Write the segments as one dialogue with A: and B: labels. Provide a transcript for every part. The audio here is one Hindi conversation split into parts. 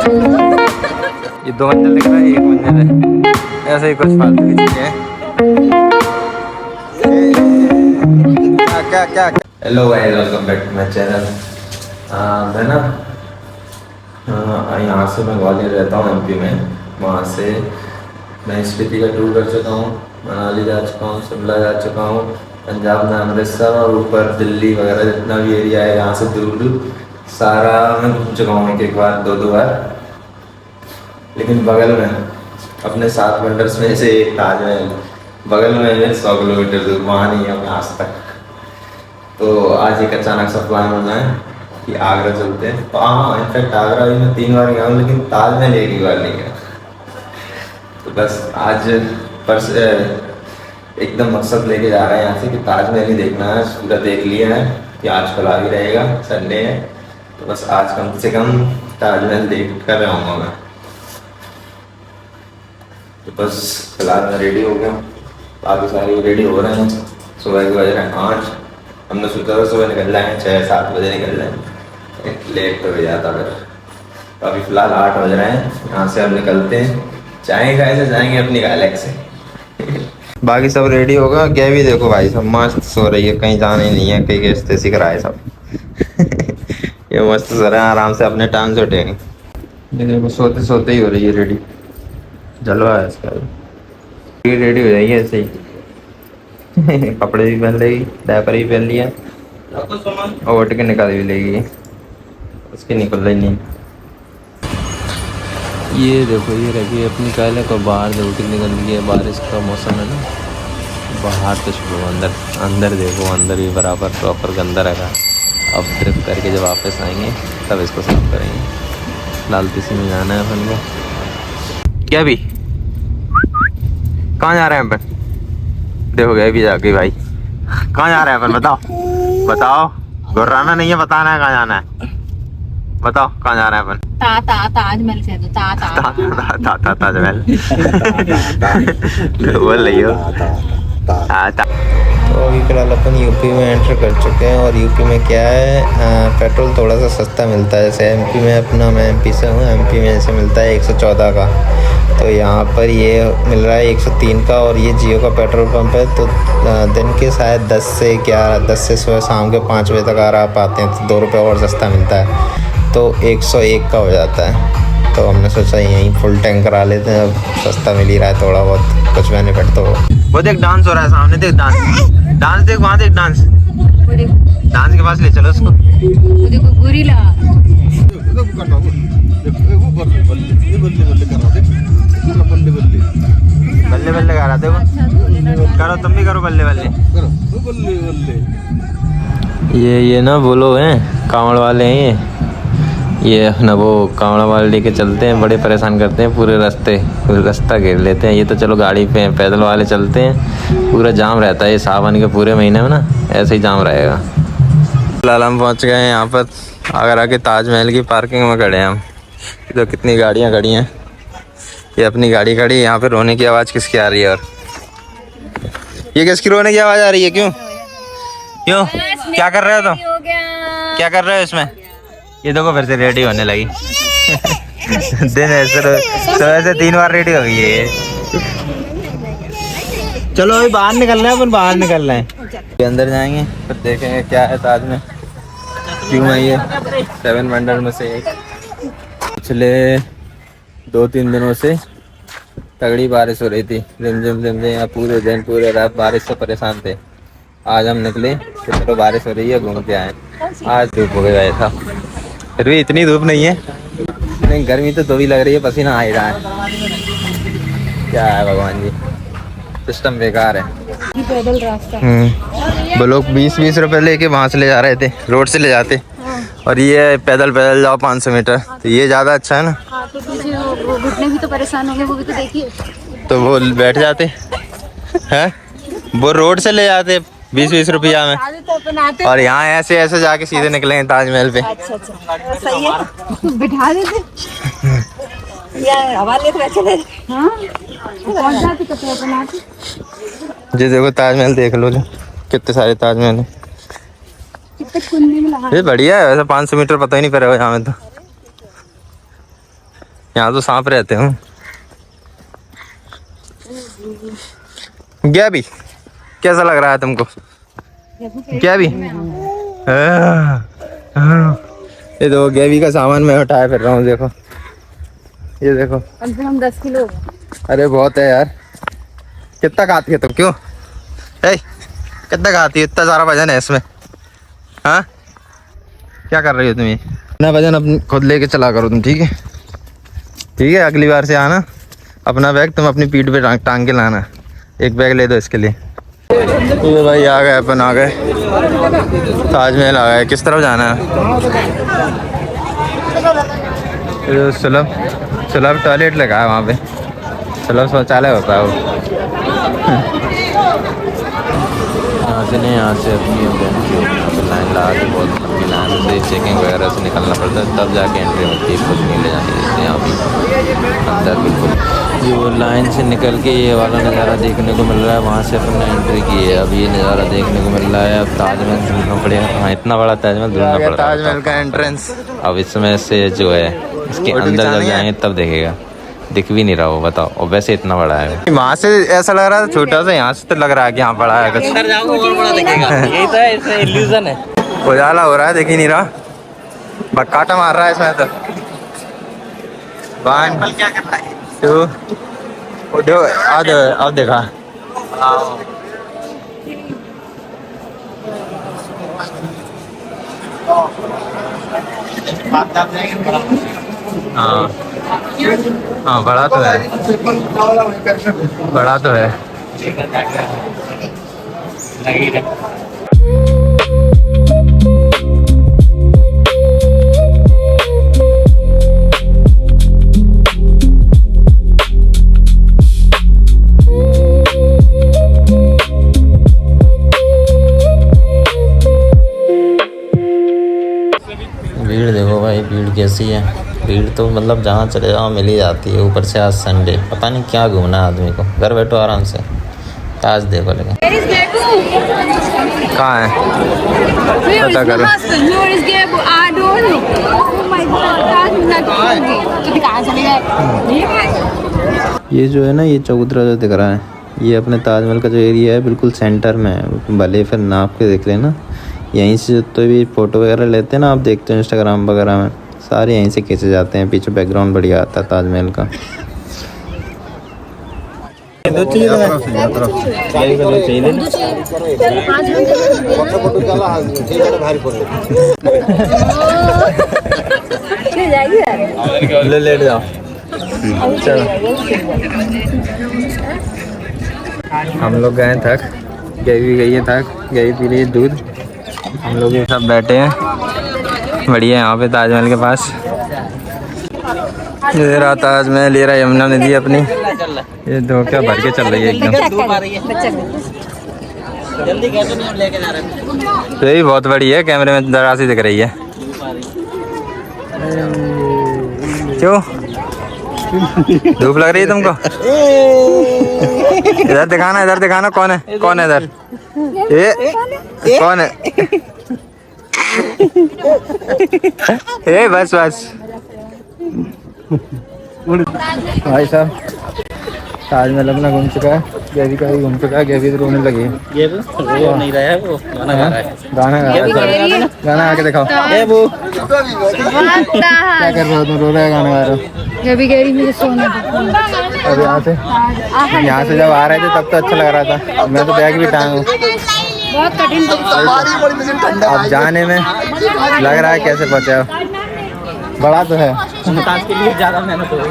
A: ये 2 मंजिल दिख रहा है, 1 मंजिल है। ऐसे ही कुछ फालतू की चीजें हैं। क्या hello guys, welcome back to my channel. मैं ना यहाँ से मैं ग्वालियर रहता हूँ एमपी में। वहाँ से मैं स्पीति का टूर कर चुका हूँ, मनाली जा चुका हूँ, शिमला जा चुका हूँ, पंजाब में अमृतसर और ऊपर दिल्ली वगैरह जितना भी एरिया है यहाँ से दूर दूर सारा मैं घूम चुका हूँ, एक बार 2 बार। लेकिन बगल में अपने 7 वंडर्स में से एक ताजमहल बगल में है 100 किलोमीटर दूर, वहाँ नहीं है मैं आज तक। तो आज एक अचानक सा प्लान बना है कि आगरा चलते हैं। तो हाँ, इनफैक्ट आगरा भी मैं 3 बार गया हूँ, लेकिन ताजमहल एक ही बार नहीं गया। तो बस आज परस एकदम मकसद लेके जा रहे हैं यहाँ से कि ताजमहल ही देखना है। पूरा देख लिया है कि आज खुला भी रहेगा, संडे है, तो बस आज कम से कम ताजमहल देख कर आऊँगा मैं। तो बस फिलहाल मैं रेडी हो गया, बाकी सारे रेडी हो रहे हैं। सुबह के बज रहे हैं 8। हमने सोचा था सुबह निकल जाएंगे, 6-7 बजे निकल जाएंगे, लेट तो हो जाता फिर। तो अभी फ़िलहाल 8 बज रहे हैं, यहाँ से अब निकलते हैं, जाएंगे कैसे जाएंगे अपनी गायलेक से। बाकी सब रेडी होगा, क्या भी देखो भाई सब मस्त सो रही है, कहीं जाना ही नहीं है, कहीं कैसे सीख रहा है सब। ये मस्त सो रहे हैं, आराम से अपने टाइम से उठेंगे। ये देखो सोते सोते ही हो रही है रेडी, जलवा है इसका। ये रेडी हो जाएगी ऐसे ही। कपड़े भी पहन लेगी, डायपर भी पहन लिया और उठ के निकाल भी लेगी, उसकी निकल रही नहीं।
B: ये देखो ये रखी है अपनी काले को, बाहर से उठ निकल गई है, बारिश का मौसम है ना। बाहर तो शुरू, अंदर अंदर देखो, अंदर भी बराबर प्रॉपर गंदा रखा। अब ट्रिप करके जब वापस आएंगे तब इसको साफ करेंगे। लाल किसी में जाना है अपन को।
A: क्या भी कहाँ जा रहे हैं अपन? देखो गए भी जाके भाई, कहाँ जा रहे हैं अपन? बताओ बताओ, घुराना नहीं है, बताना है कहाँ जाना है। बताओ कहाँ जा रहे हैं अपन?
C: ताजमहल से तो
A: ताजमहल बोल रही हो। तो अभी फिलहाल अपन यूपी में एंटर कर चुके हैं, और यूपी में क्या है, पेट्रोल थोड़ा सा सस्ता मिलता है। जैसे एमपी में अपना, मैं एमपी से हूँ, एमपी में जैसे मिलता है 114 का, तो यहाँ पर ये मिल रहा है 103 का। और ये जियो का पेट्रोल पंप है, तो दिन के शायद 10 से सुबह शाम के 5 बजे तक अगर आप आते हैं तो 2 रुपये और सस्ता मिलता है, तो 101 का हो जाता है। तो हमने सोचा यहीं फुल टैंक करा लेते हैं, अब सस्ता मिल ही रहा है, थोड़ा बहुत कुछ बेनिफिट तो। वो देख डांस हो रहा है सामने, देख डांस, डांस देख, वहाँ देख डांस, डांस के पास ले चलो उसको।
C: देखो गोरिल्ला,
A: बल्ले बल्ले कर रहा, देखो करो, तुम भी करो बल्ले बल्ले।
B: ये ना वो लोग हैं कांवड़ वाले हैं, ये ना वो कांवड़ वाले लेके चलते हैं, बड़े परेशान करते हैं, पूरे रास्ता घेर लेते हैं। ये तो चलो गाड़ी पे हैं, पैदल वाले चलते हैं, पूरा जाम रहता है। ये सावन के पूरे महीने में ना ऐसे ही जाम रहेगा। फिलहाल हम पहुँच गए हैं यहाँ पर आगरा के ताजमहल की पार्किंग में खड़े हैं हम। तो कितनी गाड़ियाँ खड़ी हैं, ये अपनी गाड़ी खड़ी है। यहाँ पे रोने की आवाज़ किसकी आ रही है? और ये किसकी रोने की आवाज़ आ रही है? क्यों क्यों क्या कर रहे हो तुम? क्या कर रहे हो इसमें? ये देखो फिर से रेडी होने लगी। दिन ऐसे सुबह से 3 बार रेडी हो गई है ये। चलो अभी बाहर निकल रहे हैं, अपन बाहर निकल रहे हैं, अंदर जाएंगे फिर देखेंगे क्या है ताज में, क्यों है ये 7 वंडर में से एक। पिछले 2-3 दिनों से तगड़ी बारिश हो रही थी, रिमझिम यहाँ पूरे दिन पूरे रात बारिश से परेशान थे। आज हम निकले तो चलो बारिश हो रही है, घूम के आए। आज धूप हो गया था, फिर भी इतनी धूप नहीं है, नहीं गर्मी तो भी लग रही है, पसीना आ ही रहा है। क्या है भगवान जी, सिस्टम बेकार है।
C: पैदल रास्ता,
A: वो लोग 20-20 रुपए लेके वहाँ से ले जा रहे थे, रोड से ले जाते, और ये पैदल जाओ 500 मीटर, तो ये ज़्यादा अच्छा है ना।
C: हाँ, तो पीछे वो घुटने भी तो परेशान होंगे, वो भी तो देखिए।
A: तो वो बैठ जाते हैं, वो रोड से ले जाते 20-20 रुपया में, और यहाँ ऐसे ऐसे जाके सीधे निकलेंगे ताजमहल पे।
C: अच्छा सही है, बिठा देते या हवा लेकर चले। हाँ, कौन सा तो बनाते।
A: जी देखो ताजमहल देख लो, जो कितने सारे ताजमहल हैं,
C: कितने कुंडी में लगा।
A: ये बढ़िया है वैसे, 500 मीटर पता ही नहीं पड़ेगा यहाँ में तो।
B: यहाँ तो सांप रहते हूँ। गया भी कैसा लग रहा है तुमको? क्या भी ये तो गेवी का सामान मैं उठाया फिर रहा हूँ। देखो ये देखो,
C: कम से कम 10 किलो।
B: अरे बहुत है यार। कितना खाती है तुम? क्यों कितना खाती है? इतना सारा वजन है इसमें। हाँ क्या कर रही हो तुम? ये अपना वजन अपनी खुद लेके चला करो तुम, ठीक है? ठीक है, अगली बार से आना अपना बैग तुम अपनी पीठ पे टांग के लाना। एक बैग ले दो इसके लिए। ये भाई आ गए, अपन आ गए, ताजमहल आ गए। किस तरफ जाना है? सुलभ टॉयलेट लगा है वहाँ पे, सुलभ शौचालय होता है वो। यहाँ से अपनी लाइन लगा के बहुत लंबी लाइन से चेकिंग वगैरह से निकलना पड़ता है, तब जाके एंट्री होती है। कुछ नहीं ले जाने देते यहाँ भी अंदर बिल्कुल। ये वो लाइन से निकल के ये वाला नज़ारा देखने को मिल रहा है, वहाँ से अपन ने एंट्री की है। अब ये नज़ारा देखने को मिल रहा है। अब ताजमहल ढूंढना पड़ेगा। हाँ, इतना बड़ा ताजमहल ढूंढना पड़ रहा है। ताजमहल का एंट्रेंस अब इसमें से जो है इसके अंदर जब जाएंगे तब देखेगा। दिख भी नहीं रहा वो, बताओ। और वैसे इतना बड़ा है, वहाँ से ऐसा लग रहा है छोटा सा, यहाँ से तो लग रहा है कि यहाँ बड़ा है कुछ। यही तो है, इसमें इल्यूजन है। उजाला हो रहा है, दिख ही नहीं रहा। बक्काटा मार रहा है इसमें तो। 1 2 अब देखा। हाँ हाँ, बड़ा तो है, बड़ा तो है। भीड़ देखो भाई, भीड़ कैसी है। भीड़ तो मतलब जहाँ चले जाओ मिल ही जाती है। ऊपर से आज संडे, पता नहीं क्या घूमना है आदमी को। घर बैठो आराम से, ताज देखो। लेकिन कहाँ है पता करो। ये जो है ना, ये चबूतरा जो दिख रहा है, ये अपने ताजमहल का जो एरिया है बिल्कुल सेंटर में है। भले फिर नाप के देख लेना। यहीं से तो भी फ़ोटो वगैरह लेते हैं ना, आप देखते हो इंस्टाग्राम वगैरह में, सारे यहीं से खींचे जाते हैं। पीछे बैकग्राउंड बढ़िया आता है ताजमहल का। लेट जाओ, चलो। हम लोग गए थक, गई गई है थक, गई पी रही है दूध। हम लोग ये सब बैठे हैं बढ़िया यहाँ पे ताजमहल के पास। ये रहा ताजमहल, ये रहा यमुना नदी अपनी। ये दो क्या भर के चल रही है एकदम। तो ये बहुत बड़ी है, कैमरे में जरा सी दिख रही है। क्यों धूप लग रही है तुमको? इधर दिखाना, इधर दिखाना। कौन है, कौन है इधर? ये कौन है? ए बस बस भाई साहब, ताजमहल अपना घूम चुका है। गैवी का भी घूम चुका है। गैवी तो रोने लगी है। ये रो नहीं रहा है, वो गाना गा रहा है। गाना गा रहा है, गाना गा के दिखाओ। ये वो क्या कर रहे हो तुम? रो रहा है, गाना गा रहे हो?
C: गैवी गैरी मुझे सोना।
B: अब यहाँ से जब आ रहे थे तब तो अच्छा लग रहा था। मैं तो बैग भी टांगू,
C: बहुत कठिन।
B: अब जाने में लग रहा है कैसे पहुँचे। अब बड़ा तो है, मुमताज के लिए ज़्यादा मेहनत हो गई।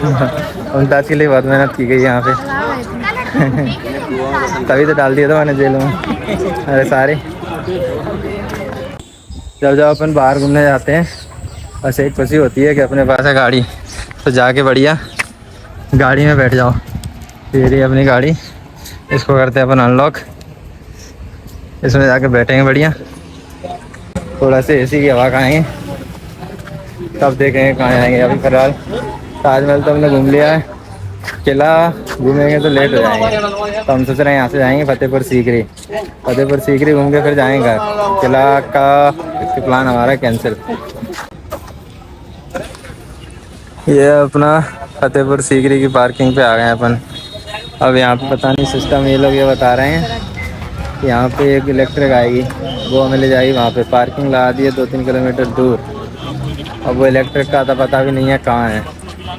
B: मुमताज के लिए बहुत मेहनत की गई यहाँ पे। तभी तो डाल दिया था मैंने जेल में। अरे सारे जब अपन बाहर घूमने जाते हैं बस एक खुशी होती है कि अपने पास है गाड़ी, तो जाके बढ़िया गाड़ी में बैठ जाओ। फिर ये अपनी गाड़ी, इसको करते हैं अपन अनलॉक। इसमें जाके बैठेंगे बढ़िया, थोड़ा से एसी की हवा खाएंगे, तब देखेंगे कहाँ जाएंगे। अभी फिलहाल ताजमहल तो हमने घूम लिया है, किला घूमेंगे तो लेट हो जाएंगे। तो हम सोच रहे हैं यहाँ से जाएंगे फतेहपुर सीकरी। फतेहपुर सीकरी घूम के फिर जाएंगे घर। किला का प्लान हमारा कैंसिल। ये अपना फतेहपुर सीकरी की पार्किंग पे आ गए हैं अपन। अब यहाँ पे पता नहीं सिस्टम, ये लोग ये बता रहे हैं कि यहाँ पे एक इलेक्ट्रिक आएगी, वो हमें ले जाएगी वहाँ पे। पार्किंग लगा दी है 2-3 किलोमीटर दूर। अब वो इलेक्ट्रिक का तो पता भी नहीं है कहाँ है।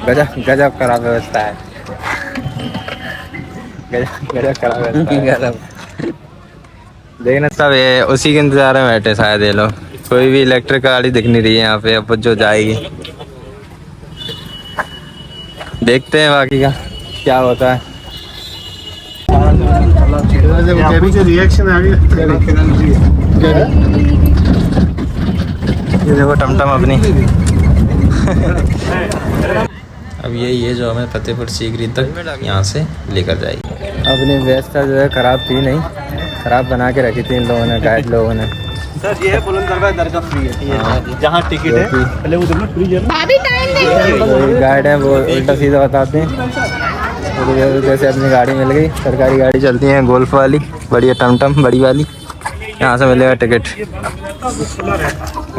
B: गजब गजब खराब व्यवस्था है, गजब गजब खराब व्यवस्था है। देखना सब ये उसी के इंतजार में बैठे शायद ये लोग। कोई भी इलेक्ट्रिक गाड़ी दिख नहीं रही है यहाँ पे अब जो जाएगी। देखते हैं बाकी का क्या होता है।
D: रिएक्शन आ गया।
B: ये देखो टमटम अपनी। अब ये जो हमें फतेहपुर सीकरी तक यहाँ से लेकर जाएगी। अपनी व्यवस्था जो है ख़राब थी नहीं, ख़राब बना के रखी थी इन लोगों ने, गाइड लोगों ने।
D: सर ये है बुलंद दरगाह फ्री है, जहाँ टिकट है पहले वो दोनों फ्री है।
B: गाइड है वो उल्टा सीधा बताते हैं। तो जैसे अपनी गाड़ी मिल गई, सरकारी गाड़ी चलती है गोल्फ वाली, बढ़िया टमटम बड़ी वाली, यहाँ से मिलेगा टिकट।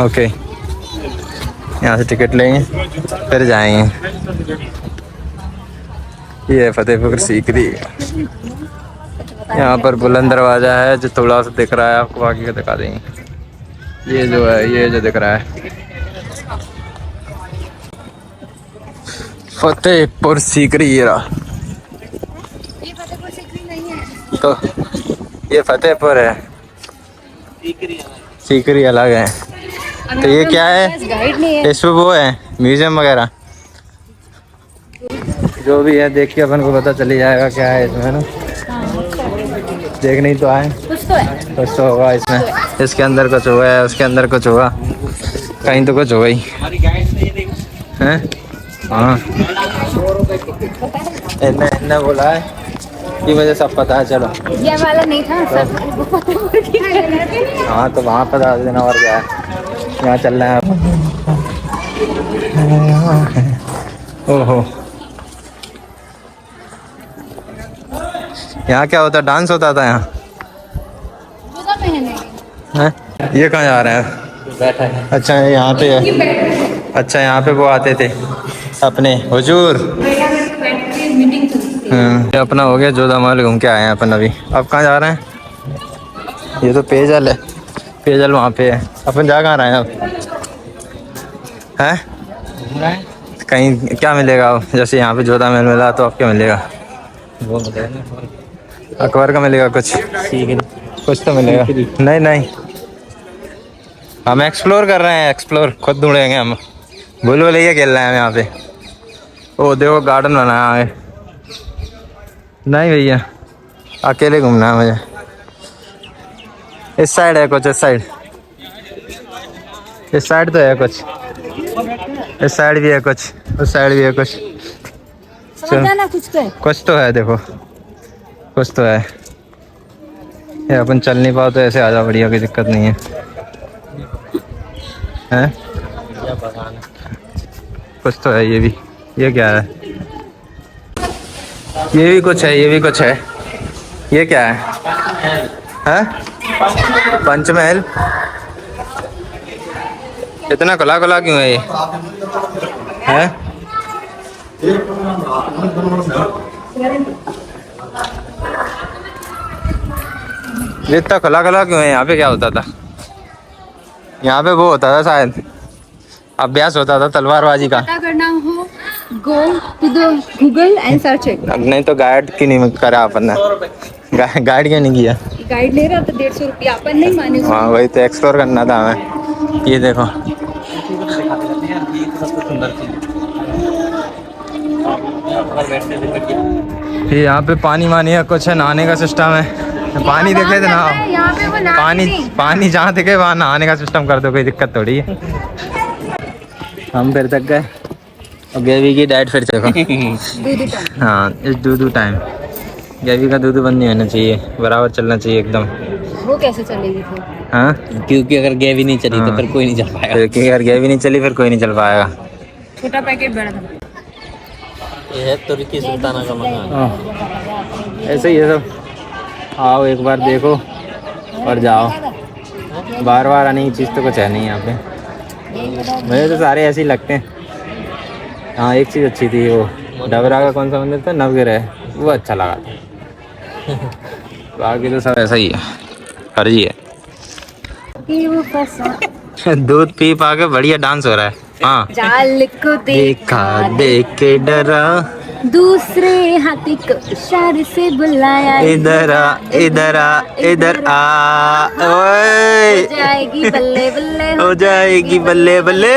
B: ओके, यहाँ से टिकट लेंगे फिर जाएंगे। ये फतेहपुर सीकरी, यहाँ पर बुलंद दरवाज़ा है जो थोड़ा सा दिख रहा है आपको, बाकी का दिखा देंगे। ये जो है, ये जो दिख रहा है फतेहपुर सीकरी। ये रहा, तो ये फतेहपुर है, सीकरी अलग है। तो ये क्या है, इसमें वो है म्यूजियम वगैरह जो भी है, देख के अपन को पता चली जाएगा क्या है इसमें, है ना। देखने ही तो आए, कुछ तो होगा इसमें। इसके अंदर कुछ हुआ है, उसके अंदर कुछ होगा, कहीं तो कुछ होगा ही हैं। हाँ, इन्हें बोला है कि मुझे सब पता है, चलो।
C: ये वाला नहीं था सब।
B: हाँ तो वहाँ पता देना, और क्या है, यहाँ चल रहा है। ओहो, यहाँ क्या होता, डांस होता था यहाँ हैं? ये कहाँ जा रहे हैं? अच्छा यहाँ पे है, अच्छा यहाँ पे वो आते थे अपने हुजूर। ये अपना हो गया जोधा महल, घूम के आए हैं अपन अभी। अब कहाँ जा रहे हैं? ये तो पेयजल है, पेयजल वहाँ पे है। अपन जा कहाँ रहे हैं अब? हैं कहीं क्या मिलेगा अब? जैसे यहाँ पे जोधा महल मिला तो अब क्या मिलेगा? वो मिलेगा अकबर का, मिलेगा कुछ, कुछ तो मिलेगा। नहीं नहीं, हम एक्सप्लोर कर रहे हैं, एक्सप्लोर खुद ढूंढेंगे हम। भूल भुलैया खेल रहे हैं हम यहाँ पे। ओ देखो गार्डन बनाया है। नहीं भैया, अकेले घूमना है मुझे। इस साइड है कुछ, इस साइड, इस साइड तो है कुछ, इस साइड भी है कुछ, उस साइड भी है कुछ।
C: ना
B: कुछ तो है, देखो कुछ तो है। ये अपन चल नहीं पाओ तो ऐसे आ जाओ, बढ़िया, कोई दिक्कत नहीं है। हैं कुछ तो है, ये भी, ये क्या है? ये भी कुछ है, ये भी कुछ है। ये क्या है? हैं पंचमहल, इतना खुला खुला क्यों है ये? हैं ये इतना खुला खुला क्यों है? यहाँ पे क्या होता था? यहाँ पे वो होता था शायद, अभ्यास होता था तलवारबाजी का।
C: पता करना हो, go to the Google and search it.
B: नहीं तो गाइड की नहीं करा अपन ने, गाइड क्यों नहीं किया?
C: गाइड ले रहा था 150 रुपया, अपन नहीं माने।
B: हाँ वही तो, एक्सप्लोर करना था हमें। ये देखो, ये यहाँ पे पानी वानी है, कुछ है, नहाने का सिस्टम है। पानी देखे थे ना, पानी जहाँ दिखे वहाँ नहाने का सिस्टम कर दो, कोई दिक्कत थोड़ी है। हम फिर तक गए, अब गेवी की डाइट फिर देखो। हाँ, इस दूध टाइम गेवी का दूध बंद नहीं होना चाहिए, बराबर चलना चाहिए एकदम।
C: वो कैसे चलेगी फिर?
B: हाँ,
E: क्योंकि अगर गेवी नहीं चली तो फिर कोई नहीं चल पाएगा।
B: क्योंकि अगर गेवी नहीं चली फिर कोई नहीं चल पाएगा।
C: छोटा पैकेट बड़ा था।
E: ये है तुर्की सुल्ताना का मकान।
B: ऐसे ही है सब। आओ एक बार देखो और जाओ, बार बार आने की चीज़ तो कुछ है नहीं यहाँ पे। मुझे तो सारे ऐसे ही लगते हैं। हाँ एक चीज़ अच्छी थी, वो डबरा का कौन सा मंदिर था, नवग्रह, वो अच्छा लगा था। बाकी तो सब ऐसा ही है, फर्जी है।
C: कि वो फंसा
B: दूध पी पा के बढ़िया डांस हो रहा है। हाँ
C: जाल को
B: देखा देख के डरा,
C: दूसरे हाथी को इशारे से बुलाया,
B: इधर आ इधर आ इधर आ, ओए
C: हो जाएगी बल्ले बल्ले,
B: हो जाएगी बल्ले बल्ले।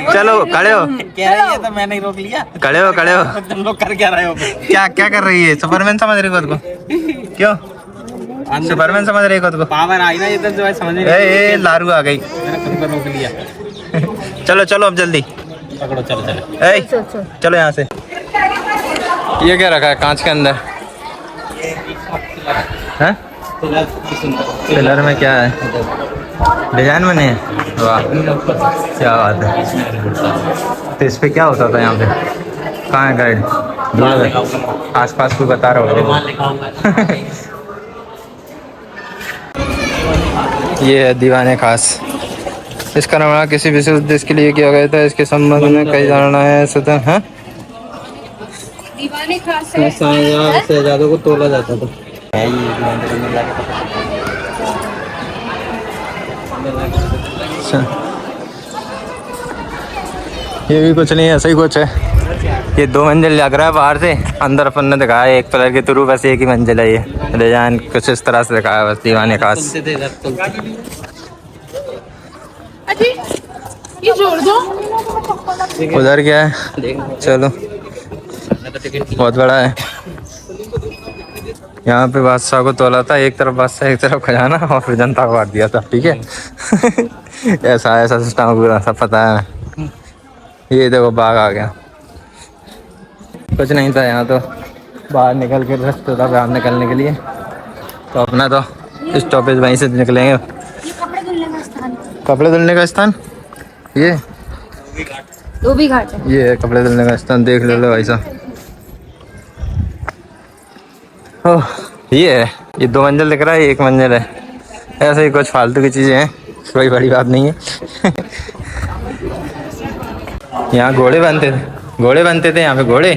B: चलो खड़े हो,
E: कह रही है तो मैंने रोक लिया।
B: खड़े हो खड़े हो।
E: तुम लोग कर क्या रहे हो?
B: क्या क्या कर रही है? सुपरमैन समझ रही खुद को? क्यों सुपरमैन समझ रही खुद को?
E: पावर आई ना इधर जो है समझ नहीं
B: ए लारू आ गई।
E: मैंने खुद को रोक लिया।
B: चलो चलो अब जल्दी
E: पकड़ो चलो चलो।
B: ए चलो यहाँ से। ये क्या रखा है कांच के अंदर? हैं? पिलर में क्या है? डिजाइन बने हैं? वाह क्या बात है। तो इस पे क्या होता था यहाँ पे? कहाँ है गाइड? आस पास कोई बता रहा होगा। ये है दीवाने खास। इसका निर्माण किसी विशेष उद्देश्य के लिए किया गया था। इसके संबंध में कई धारणाएं स्वतः हैं।
C: दीवाने खास है।
E: शहजादों को तोला जाता था।
B: अच्छा। ये भी कुछ नहीं है, ऐसा ही कुछ है। ये 2 मंजिल लग रहा है बाहर से, अंदर अपन ने दिखाया है एक पिलर के थ्रू, बस एक ही मंजिल है। ये डिजाइन कुछ इस तरह से दिखाया है, बस दीवाने खास।
C: ये जोड़ दो।
B: उधर क्या है? चलो बहुत बड़ा है। यहाँ पे बादशाह को तोला था, एक तरफ बादशाह एक तरफ खजाना, और फिर जनता को बांट दिया था। ठीक है। ऐसा ऐसा सिस्टम पूरा सब पता है। ये देखो बाघ आ गया। कुछ नहीं था यहाँ तो, बाहर निकल के रास्ता था बाहर निकलने के लिए। तो अपना तो स्टॉपेज वहीं से निकलेंगे। कपड़े धुलने का स्थान ये
C: धोबी घाट है।
B: ये है कपड़े धुलने का स्थान, देख लो भाई साहब। ओह ये है, ये 2 मंजिल दिख रहा है, 1 मंजिल है। ऐसे ही कुछ फालतू की चीज़ें हैं, कोई बड़ी बात नहीं है। यहाँ घोड़े बनते थे यहाँ पे घोड़े।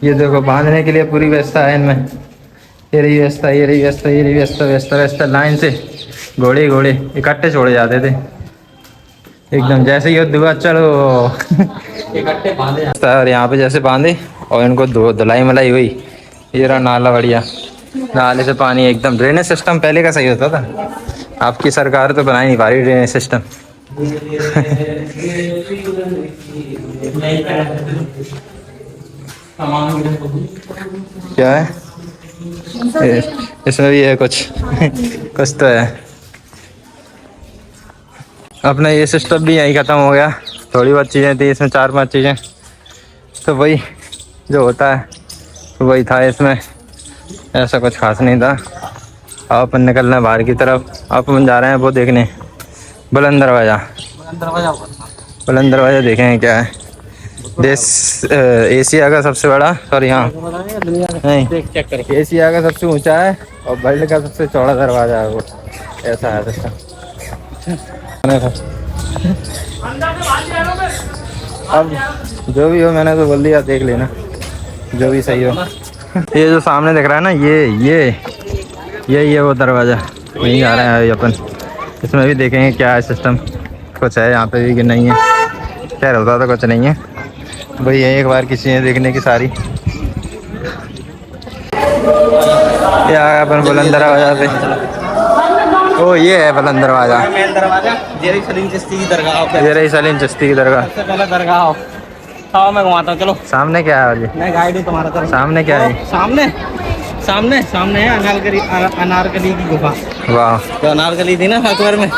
B: ये देखो बांधने के लिए पूरी व्यवस्था है इनमें। ये रही व्यवस्था, ये रही व्यवस्था, ये रही व्यवस्था लाइन से घोड़े इकट्ठे छोड़े जाते थे एकदम, जैसे युद्ध हुआ चलो
E: इकट्ठे बांधे।
B: और यहाँ पे जैसे बांधे और इनको धुलाई मलाई हुई। ये रहा नाला बढ़िया, नाले से पानी एकदम। ड्रेनेज सिस्टम पहले का सही होता था, आपकी सरकार तो बना ही नहीं पा रही ड्रेनेज सिस्टम। क्या है इसमें भी है कुछ कुछ तो है। अपना ये सिस्टम भी यहीं ख़त्म हो गया। थोड़ी बहुत चीज़ें थी इसमें, 4-5 चीज़ें, तो वही जो होता है तो वही था इसमें, ऐसा कुछ खास नहीं था। अब अपन निकलना है बाहर की तरफ। अब अपन जा रहे हैं वो देखने बुलंद दरवाज़ा। बुलंद दरवाज़ा देखेंगे क्या है। देश एशिया का सबसे बड़ा, सॉरी हाँ नहीं, एशिया का सबसे ऊंचा है और वर्ल्ड का सबसे चौड़ा दरवाज़ा है वो, ऐसा है सिस्टम। अब जो भी हो मैंने तो बोल दिया, देख लेना जो भी सही हो। ये जो सामने दिख रहा है ना, ये वो दरवाज़ा, वहीं जा रहे हैं अपन। इसमें भी देखेंगे क्या है सिस्टम, कुछ है यहाँ पे भी कि नहीं है। खैर होता तो कुछ नहीं है, वही है एक बार की चीज़ें देखने की सारी। ये आ अपन बुलंद दरवाज़ा पे। ओ ये है बुलंद दरवाज़ा,
E: मेन दरवाजा। ये रही सलीम चिश्ती की दरगाह।
B: ये रही सलीम चिश्ती की दरगाह।
E: सबसे पहले दरगाह आओ, आओ मैं घुमाता हूँ। चलो
B: सामने क्या है? और ये
E: मैं गाइड हूँ तुम्हारा तरफ।
B: सामने क्या है?
E: सामने सामने सामने है अनारकली की गुफा।
B: वाह,
E: जो अनारकली थी ना अकबर में,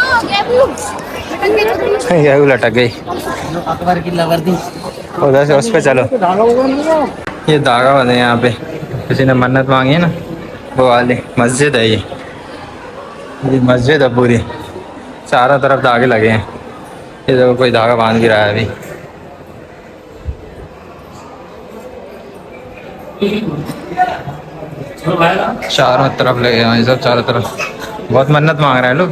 B: ये लटक गई
E: जो अकबर की लवर थी।
B: उधर से उस पे चलो। ये धागा बंधे हैं यहाँ पे, किसी ने मन्नत मांगी है ना वो वाली मस्जिद है। ये मस्जिद है पूरी, चारों तरफ धागे लगे हैं। ये देखो कोई धागा बांध भी रहा है अभी। चारों तरफ लगे हैं सब, चारों तरफ। बहुत मन्नत मांग रहे हैं लोग।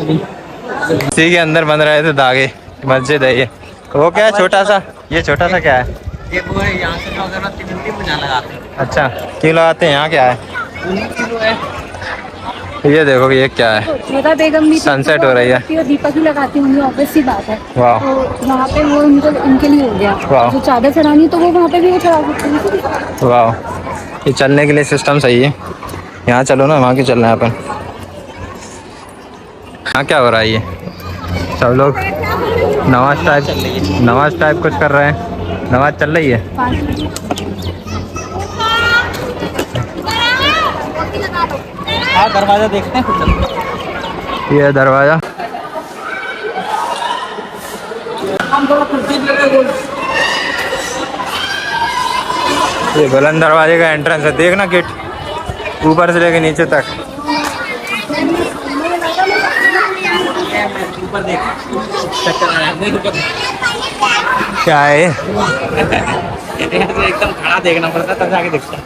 B: इसी के अंदर बन रहे थे धागे। मस्जिद है ये। वो क्या है छोटा सा, ये छोटा सा क्या है?
E: ये वो है, यहाँ से जो अगरबत्ती मिलती है वो यहाँ लगाते हैं।
B: अच्छा क्यों लगाते हैं, यहाँ क्या है?
E: किलो है।
B: ये देखो ये क्या है,
C: श्वेता बेगम भी
B: सनसेट हो रही है।
C: और दीपक ही लगाती होंगी, ऑब्वियस सी बात है।
B: वाह
C: तो वहाँ पे वो उनके लिए हो गया।
B: वाह।
C: जो चादर चढ़ानी है तो वो वहाँ पे भी वो चढ़ा सकते हैं।
B: वाह, ये चलने के लिए सिस्टम सही है। यहाँ चलो ना, वहाँ क्यों चलना है अपन? हाँ क्या हो रहा है ये? सब लोग नमाज टाइप कुछ कर रहे हैं। नमाज चल रही है।
E: हाँ दरवाजा देखते हैं कुछ चलते।
B: ये है दरवाजा। ये बुलंद दरवाजे का एंट्रेंस है, देखना गेट ऊपर से लेके नीचे तक।
E: ऊपर देख, चक्कर आ रहा है, ऊपर
B: क्या है ये?
E: एकदम खड़ा देखना पड़ता है तब जाके दिखता है।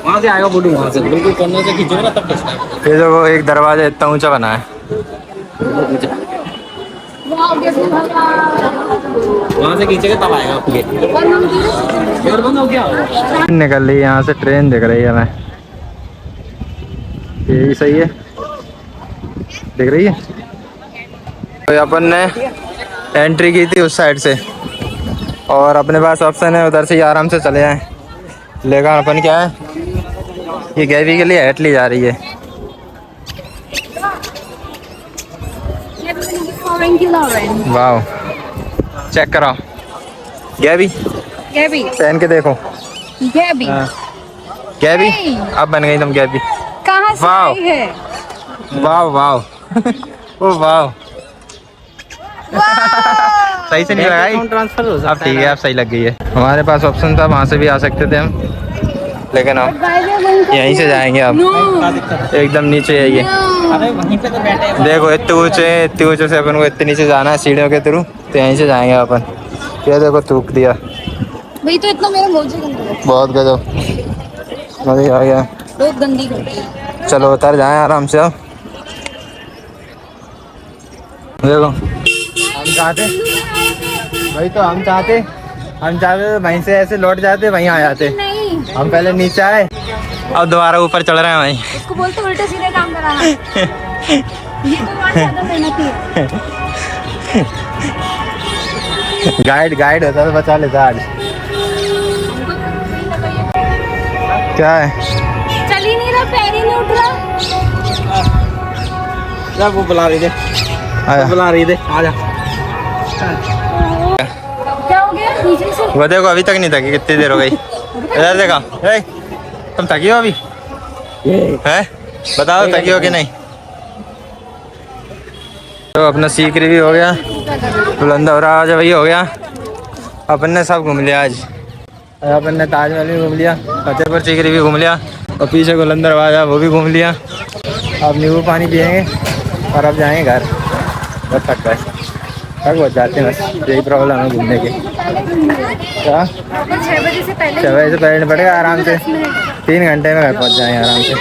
E: वहाँ से आएगा बोलूँ, वहाँ से बिल्कुल कोने से खींचोगे ना तब दिखता है।
B: ये जो वो एक दरवाजा इतना ऊंचा बना है।
E: वहाँ से खींचेगा तब आएगा आपको गेट। गेट बंद हो गया।
B: निकल रही है यहाँ से, ट्रेन दिख रही है हमें। ये सही है, दिख रही है। तो अपन ने एंट्री की थी उस साइड से और अपने पास ऑप्शन है उधर से ही आराम से चले जाएं। लेकिन अपन क्या है, ये गैवी के लिए हैट ली जा रही है। वाह, चेक कराओ। गैवी
C: गैबी
B: पहन के देखो।
C: गैबी
B: गैवी अब बन गई तुम गैवी।
C: कहाँ से
B: वाह।
C: आई है?
B: वाह वाह ओ वाह, सही से नहीं लगाई।
E: ट्रांसफर हो
B: अब ठीक है, अब सही लग गई है। हमारे पास ऑप्शन था, वहाँ से भी आ सकते थे हम, लेकिन हम यहीं से जाएंगे। अब एकदम नीचे है ये,
E: अरे वहीं पे तो बैठे हैं।
B: देखो इतने ऊंचे से अपन को इतने नीचे जाना है सीढ़ियों के थ्रू, तो यहीं से जाएंगे अपन। ये देखो थूक दिया,
C: वही तो इतना मेरा मोजे गंदा है।
B: बहुत गजब, मजा आ गया।
C: बहुत गंदी करती है।
B: चलो उतर जाएं आराम से। अब देखो हम चाहते, वही तो हम चाहते तो वहीं से ऐसे लौट जाते, वहीं आ जाते।
C: नहीं,
B: हम पहले नीचे आए, अब दोबारा ऊपर चढ़ रहे हैं वहीं।
C: इसको बोलते उल्टे सीधे काम कराना। ये तो बहुत ज्यादा मेहनती है।
B: गाइड होता तो बचा लेता आज। क्या है?
C: चल ही नहीं रहा, पैर ही नहीं उठ रहा।
E: जा वो बुला रही थे,
B: आया।
E: बुला रही थे, आजा।
C: क्या हो गया नीचे से?
B: वो देखो अभी तक नहीं थकी, कितनी देर हो गई। इधर देखा, ए, तुम थकी हो अभी? है बताओ थकी हो कि नहीं? तो अपना सीकरी भी हो गया, बुलंद हो रहा वही हो गया। अपन ने सब घूम लिया आज। अपन ने ताजमहल भी घूम लिया, फतेहपुर सीकरी भी घूम लिया और पीछे बुलंद दरवाजा वो भी घूम लिया। अब नींबू पानी पियेंगे और अब जाएंगे घर। बस तक है, थक बहुत जाते हैं, बस यही प्रॉब्लम है घूमने की। क्या
C: 6 बजे से पहले
B: 6 बजे से पहले पड़ेगा आराम से, 3 घंटे में घर पहुँच जाएंगे आराम से।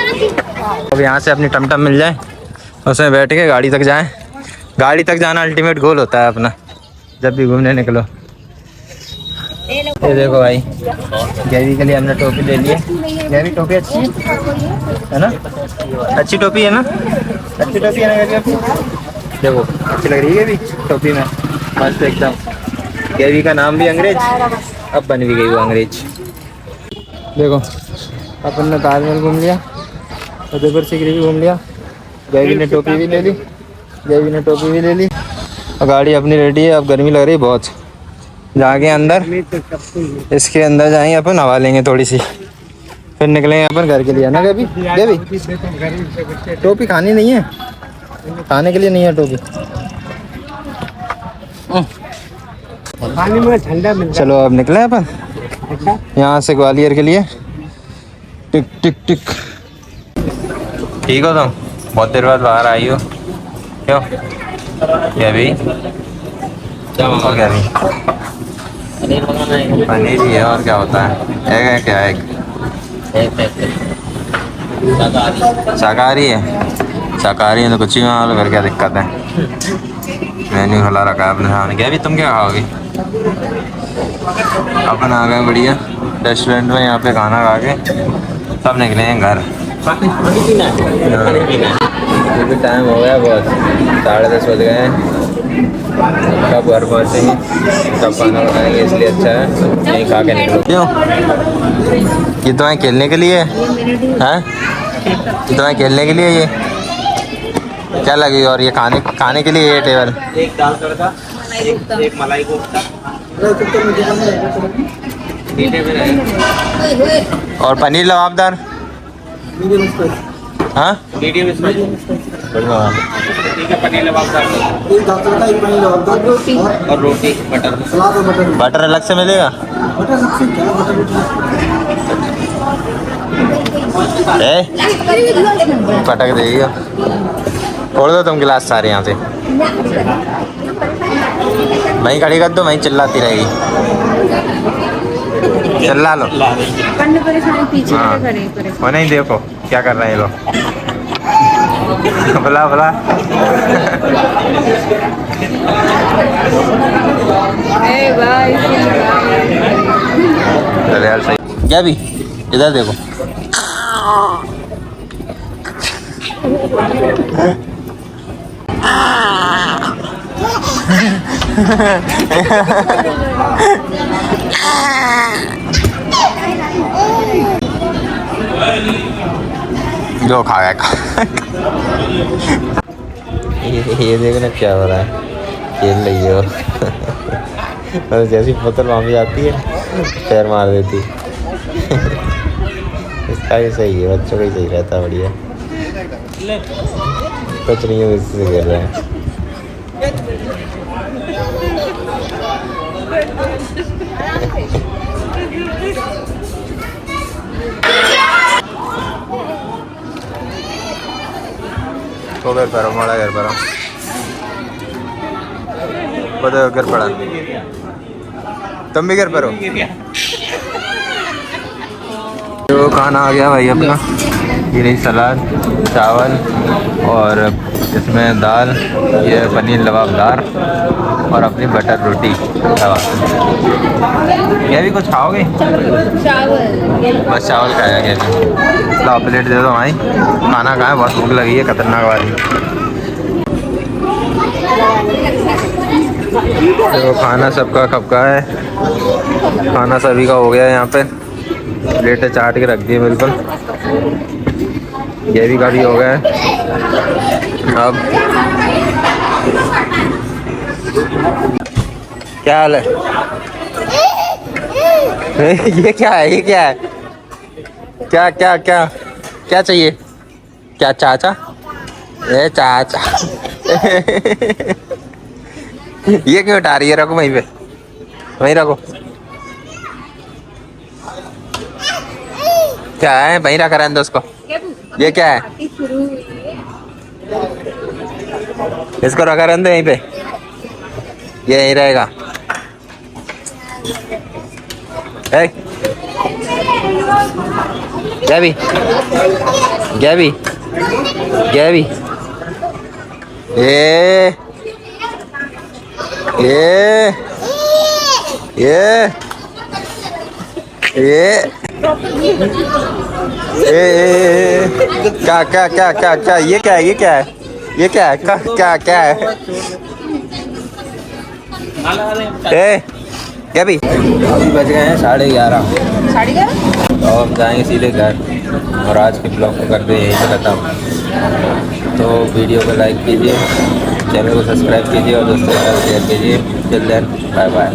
B: अब यहाँ से अपनी टमटम मिल जाए, उसमें बैठ के गाड़ी तक जाएं। गाड़ी तक जाना अल्टीमेट गोल होता है अपना जब भी घूमने निकलो। ये देखो भाई, गैवी के लिए हमने टोपी ले ली है। गैवी टोपी अच्छी है ना? अच्छी टोपी है ना? अच्छी टोपी है ना गैवी आपकी? देखो अच्छी लग रही है गैवी टोपी में, मस्त एकदम। गैवी का नाम भी अंग्रेज, अब बन भी गई वो अंग्रेज। देखो अपन ने ताजमहल घूम लिया, फतेहपुर सीकरी भी घूम लिया, गैवी ने टोपी भी ले ली, गैवी ने टोपी भी ले ली और गाड़ी अपनी रेडी है। अब गर्मी लग रही है बहुत, जाके अंदर इसके अंदर जाएंगे अपन, हवा लेंगे थोड़ी सी, फिर निकलेंगे अपन घर के लिए ना। गैवी गैवी टोपी खानी नहीं है, खाने के लिए नहीं है टोपी। चलो अब निकले अपन यहाँ से ग्वालियर के लिए। टिक टिक टिक। ठीक हो तुम? बहुत देर बाद बाहर आई हो, क्यों? क्या भी क्या मंगा? क्या भी
E: पनीर मंगाना है।
B: पनीर ही है और क्या होता है? एग है क्या? एग
E: शाकाहारी।
B: शाकाहारी है। शाकाहारी है तो कुछ ही बना लो, फिर क्या दिक्कत है। मेन्यू खुला रखा है अपने सामने। क्या भी तुम क्या खाओगे? अपन आ गए बढ़िया रेस्टोरेंट में, यहाँ पे खाना खा के सब निकले हैं घर।
A: अभी टाइम हो गया बहुत, 10:30 बज गए हैं। कब घर पहुँचेंगे, कब खाना बनाएंगे, इसलिए अच्छा है यहीं खा के निकलो।
B: क्यों? ये तो है खेलने के लिए हैं? ये तो है खेलने के लिए। ये क्या लगी? और ये खाने के लिए ये टेबल?
D: एक दाल तड़का, एक मलाई कोफ्ता,
B: और पनीर लबाबदार। हाँ
D: मीडियम स्पाइसी। ठीक है, पनीर लबाबदार और रोटी बटर।
B: बटर अलग से मिलेगा? पटक देगी। छोड़ दो तुम गिलास सारे यहाँ से, वहीं खड़ी कर दो, वहीं चिल्लाती रहेगी। चिल्ला लो। हाँ वो नहीं, देखो क्या कर रहे हैं लोग। बुला बुला। चल यार सही। क्या भी इधर देखो। जो खा गया ये देखना क्या हो रहा है, खेल रही है। और जैसी बोतल वहाँ भी जाती है पैर मार देती। इसका ही सही है, बच्चों का ही सही रहता है। बढ़िया कुछ नहीं है, इससे खेल रहे हैं। तो घर पर हमारा घर पर बताओ, घर पड़ा तुम भी घर पर हो। जो खाना आ गया भाई अपना, ये रही सलाद, चावल और इसमें दाल, ये पनीर लबाबदार और अपनी बटर रोटी। क्या भी कुछ खाओगे? बस चावल खाया क्या? लो प्लेट दे दो भाई, खाना खाएं, बहुत भूख लगी है खतरनाक वाली। तो खाना सबका खपका है, खाना सभी का हो गया है। यहाँ पे प्लेटें चाट के रख दी बिल्कुल। ये भी काफ़ी हो गया है। अब क्या हाल है? ये क्या है? ये क्या है? क्या क्या क्या क्या चाहिए? क्या चाचा? ए चाचा। ये क्यों उठा रही है? रखो वहीं पे, वहीं रखो। क्या है? वहीं रखा रहने दो उसको। ये क्या है? इसको रखा रहने दो यहीं पे, ये यहीं रहेगा। गैबी गैबी गैबी, ये क्या क्या क्या क्या क्या? ये क्या है? ये क्या है? ये क्या है? क्या क्या है? क्या भी
A: अभी बज गए हैं 11:30।
C: 11:30?
A: तो हम जाएंगे सीधे घर और आज के ब्लॉग को कर दे यहीं से खत्म। तो वीडियो को लाइक कीजिए, चैनल को सब्सक्राइब कीजिए और दोस्तों के साथ शेयर कीजिए। Till then bye bye.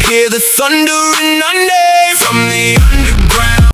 F: Hear the thunder and thunder from the underground.